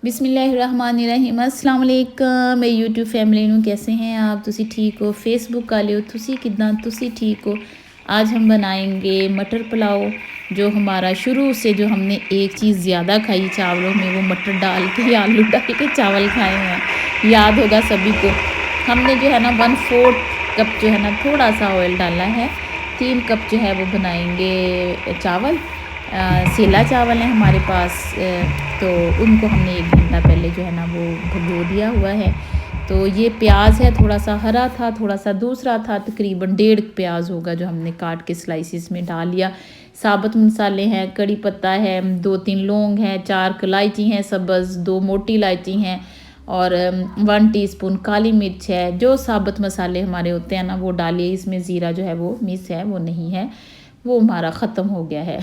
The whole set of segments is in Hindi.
बिस्मिल्लाहिर्रहमानिर्रहीम अस्सलाम वालेकुम मेरी यूट्यूब फैमिली नू कैसे हैं आप तुसी ठीक हो फेसबुक वाले हो तुसी कितना तुसी ठीक हो। आज हम बनाएंगे मटर पुलाव। जो हमारा शुरू से जो हमने एक चीज़ ज़्यादा खाई चावलों में वो मटर डाल के आलू डाल के चावल खाए हैं, याद होगा सभी को। हमने जो है ना 1/4 कप जो है ना थोड़ा सा ऑयल डाला है। 3 कप जो है वो बनाएंगे चावल। सेला चावल हैं हमारे पास, तो उनको हमने 1 घंटा पहले जो है ना वो भगो दिया हुआ है। तो ये प्याज है, थोड़ा सा हरा था थोड़ा सा दूसरा था, तकरीबन 1.5 प्याज होगा जो हमने काट के स्लाइसिस में डाल लिया। साबुत मसाले हैं, कड़ी पत्ता है, 2-3 लौंग हैं, 4 इलायची हैं सब्ज़, 2 मोटी इलायची हैं और 1 टीस्पून काली मिर्च है। जो साबुत मसाले हमारे होते हैं ना वो डालिए। इसमें ज़ीरा जो है वो मिस है, वो नहीं है, वो हमारा ख़त्म हो गया है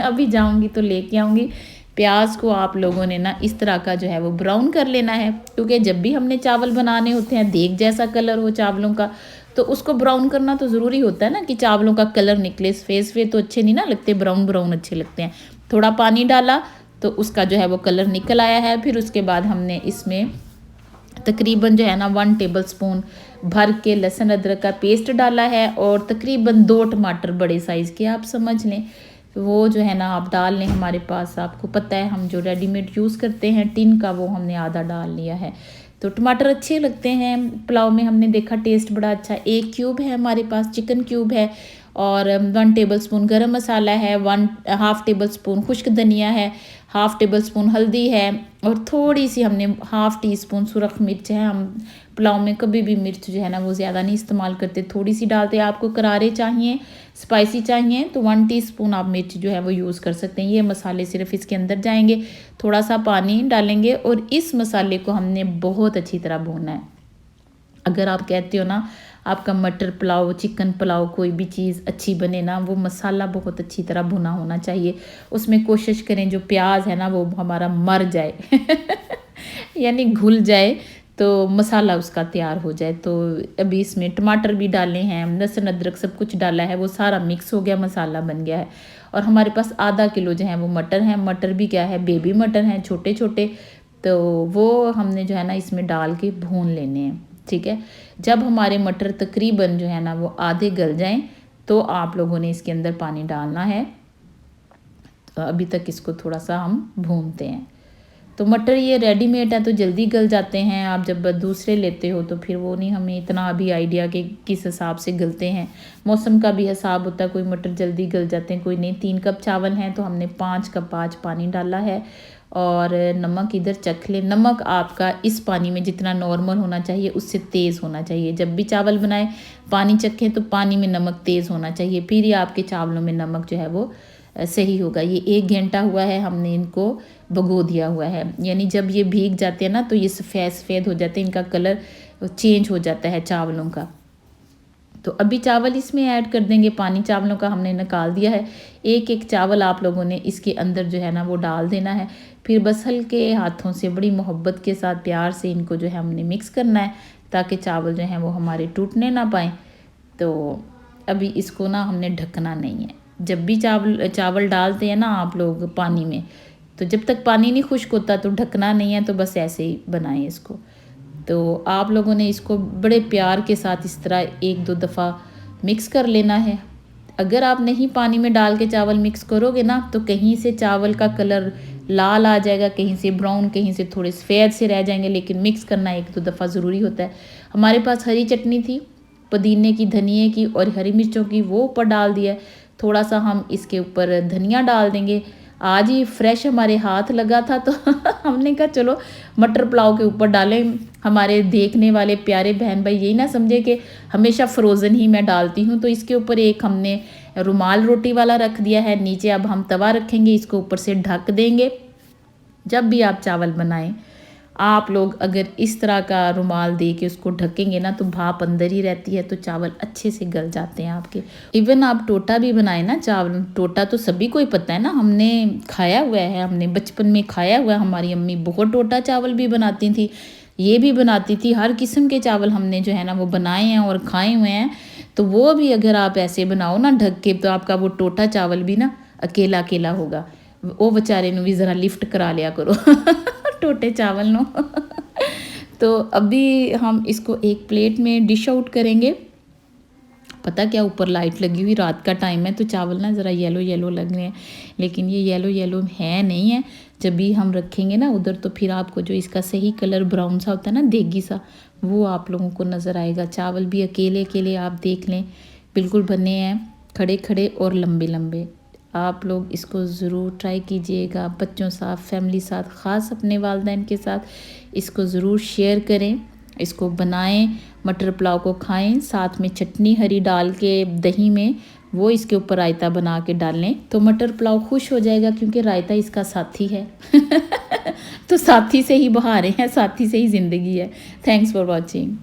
अभी जाऊंगी तो लेके आऊँगी। प्याज को आप लोगों ने ना इस तरह का जो है वो ब्राउन कर लेना है, क्योंकि जब भी हमने चावल बनाने होते हैं देग जैसा कलर हो चावलों का, तो उसको ब्राउन करना तो ज़रूरी होता है ना कि चावलों का कलर निकले। फेस पे तो अच्छे नहीं ना लगते, ब्राउन ब्राउन अच्छे लगते हैं। थोड़ा पानी डाला तो उसका जो है वो कलर निकल आया है। फिर उसके बाद हमने इसमें तकरीबन जो है ना 1 टेबल स्पून भर के लहसुन अदरक का पेस्ट डाला है और तकरीबन 2 टमाटर बड़े साइज़ के आप समझ लें, वो जो है ना आप डाल लें। हमारे पास आपको पता है हम जो रेडीमेड यूज़ करते हैं टिन का, वो हमने आधा डाल लिया है। तो टमाटर अच्छे लगते हैं पुलाव में, हमने देखा टेस्ट बड़ा अच्छा। 1 क्यूब है हमारे पास चिकन क्यूब है और 1 टेबल स्पून गरम मसाला है, 1/2 टेबल स्पून खुश्क धनिया है, 1/2 टेबल स्पून हल्दी है और थोड़ी सी हमने 1/2 टीस्पून सुरख मिर्च है। हम पुलाव में कभी भी मिर्च जो है ना वो ज़्यादा नहीं इस्तेमाल करते, थोड़ी सी डालते हैं। आपको करारे चाहिए, स्पाइसी चाहिए तो 1 टीस्पून आप मिर्च जो है वो यूज़ कर सकते हैं। ये मसाले सिर्फ इसके अंदर जाएंगे, थोड़ा सा पानी डालेंगे और इस मसाले को हमने बहुत अच्छी तरह भूनना है। अगर आप कहते हो ना आपका मटर पुलाव, चिकन पुलाव, कोई भी चीज़ अच्छी बने ना, वो मसाला बहुत अच्छी तरह भुना होना चाहिए। उसमें कोशिश करें जो प्याज है ना वो हमारा मर जाए यानी घुल जाए, तो मसाला उसका तैयार हो जाए। तो अभी इसमें टमाटर भी डाले हैं, लहसुन अदरक सब कुछ डाला है, वो सारा मिक्स हो गया, मसाला बन गया है। और हमारे पास आधा किलो जो है वो मटर हैं। मटर भी क्या है, बेबी मटर हैं, छोटे छोटे। तो वो हमने जो है ना इसमें डाल के भून लेने हैं, ठीक है। जब हमारे मटर तकरीबन जो है ना वो आधे गल जाएं तो आप लोगों ने इसके अंदर पानी डालना है। तो अभी तक इसको थोड़ा सा हम भूनते हैं। तो मटर ये रेडीमेड है तो जल्दी गल जाते हैं। आप जब दूसरे लेते हो तो फिर वो नहीं, हमें इतना अभी आइडिया कि किस हिसाब से गलते हैं। मौसम का भी हिसाब होता है, कोई मटर जल्दी गल जाते हैं कोई नहीं। 3 कप चावल हैं तो हमने 5 कप आज पानी डाला है। और नमक इधर चख लें। नमक आपका इस पानी में जितना नॉर्मल होना चाहिए उससे तेज़ होना चाहिए। जब भी चावल बनाए पानी चखें तो पानी में नमक तेज़ होना चाहिए, फिर ही आपके चावलों में नमक जो है वो सही होगा। ये 1 घंटा हुआ है हमने इनको भगो दिया हुआ है, यानी जब ये भीग जाते हैं ना तो ये सफ़ेद सफ़ेद हो जाते हैं, इनका कलर चेंज हो जाता है चावलों का। तो अभी चावल इसमें ऐड कर देंगे, पानी चावलों का हमने निकाल दिया है। एक एक चावल आप लोगों ने इसके अंदर जो है ना वो डाल देना है। फिर बस हल्के हाथों से बड़ी मोहब्बत के साथ प्यार से इनको जो है हमने मिक्स करना है, ताकि चावल जो हैं वो हमारे टूटने ना पाएँ। तो अभी इसको ना हमने ढकना नहीं है। जब भी चावल डालते हैं ना आप लोग पानी में, तो जब तक पानी नहीं खुश्क होता तो ढकना नहीं है, तो बस ऐसे ही बनाएं इसको। तो आप लोगों ने इसको बड़े प्यार के साथ इस तरह 1-2 दफ़ा मिक्स कर लेना है। अगर आप नहीं पानी में डाल के चावल मिक्स करोगे ना तो कहीं से चावल का कलर लाल आ जाएगा, कहीं से ब्राउन, कहीं से थोड़े सफ़ेद से रह जाएंगे। लेकिन मिक्स करना 1-2 दफ़ा ज़रूरी होता है। हमारे पास हरी चटनी थी, पुदीने की, धनिए की और हरी मिर्चों की, वो ऊपर डाल दिया। थोड़ा सा हम इसके ऊपर धनिया डाल देंगे। आज ही फ्रेश हमारे हाथ लगा था तो हमने कहा चलो मटर पुलाव के ऊपर डालें। हमारे देखने वाले प्यारे बहन भाई यही ना समझे कि हमेशा फ्रोज़न ही मैं डालती हूँ। तो इसके ऊपर एक हमने रुमाल रोटी वाला रख दिया है। नीचे अब हम तवा रखेंगे, इसको ऊपर से ढक देंगे। जब भी आप चावल बनाएं आप लोग अगर इस तरह का रुमाल दे के उसको ढकेंगे ना तो भाप अंदर ही रहती है, तो चावल अच्छे से गल जाते हैं आपके। इवन आप टोटा भी बनाए ना, चावल टोटा तो सभी को ही पता है ना, हमने खाया हुआ है, हमने बचपन में खाया हुआ है। हमारी अम्मी बहुत टोटा चावल भी बनाती थी, ये भी बनाती थी। हर किस्म के चावल हमने जो है ना वो बनाए हैं और खाए हुए हैं। तो वो भी अगर आप ऐसे बनाओ ना ढक के, तो आपका वो टोटा चावल भी ना अकेला अकेला होगा। वो बेचारे भी ज़रा लिफ्ट करा लिया करो टोटे चावल नो तो अभी हम इसको एक प्लेट में डिश आउट करेंगे। पता क्या, ऊपर लाइट लगी हुई, रात का टाइम है तो चावल ना ज़रा येलो येलो लग रहे हैं, लेकिन ये येलो येलो है नहीं है। जब भी हम रखेंगे ना उधर तो फिर आपको जो इसका सही कलर ब्राउन सा होता है ना, देगी सा, वो आप लोगों को नज़र आएगा। चावल भी अकेले अकेले आप देख लें बिल्कुल बने हैं खड़े खड़े और लंबे लंबे। आप लोग इसको ज़रूर ट्राई कीजिएगा, बच्चों साथ, फैमिली साथ, ख़ास अपने वालिदैन के साथ इसको ज़रूर शेयर करें, इसको बनाएं, मटर पुलाव को खाएं, साथ में चटनी हरी डाल के दही में वो इसके ऊपर रायता बना के डालें तो मटर पुलाव खुश हो जाएगा, क्योंकि रायता इसका साथी है तो साथी से ही बहारें हैं, साथी से ही ज़िंदगी है। Thanks for watching.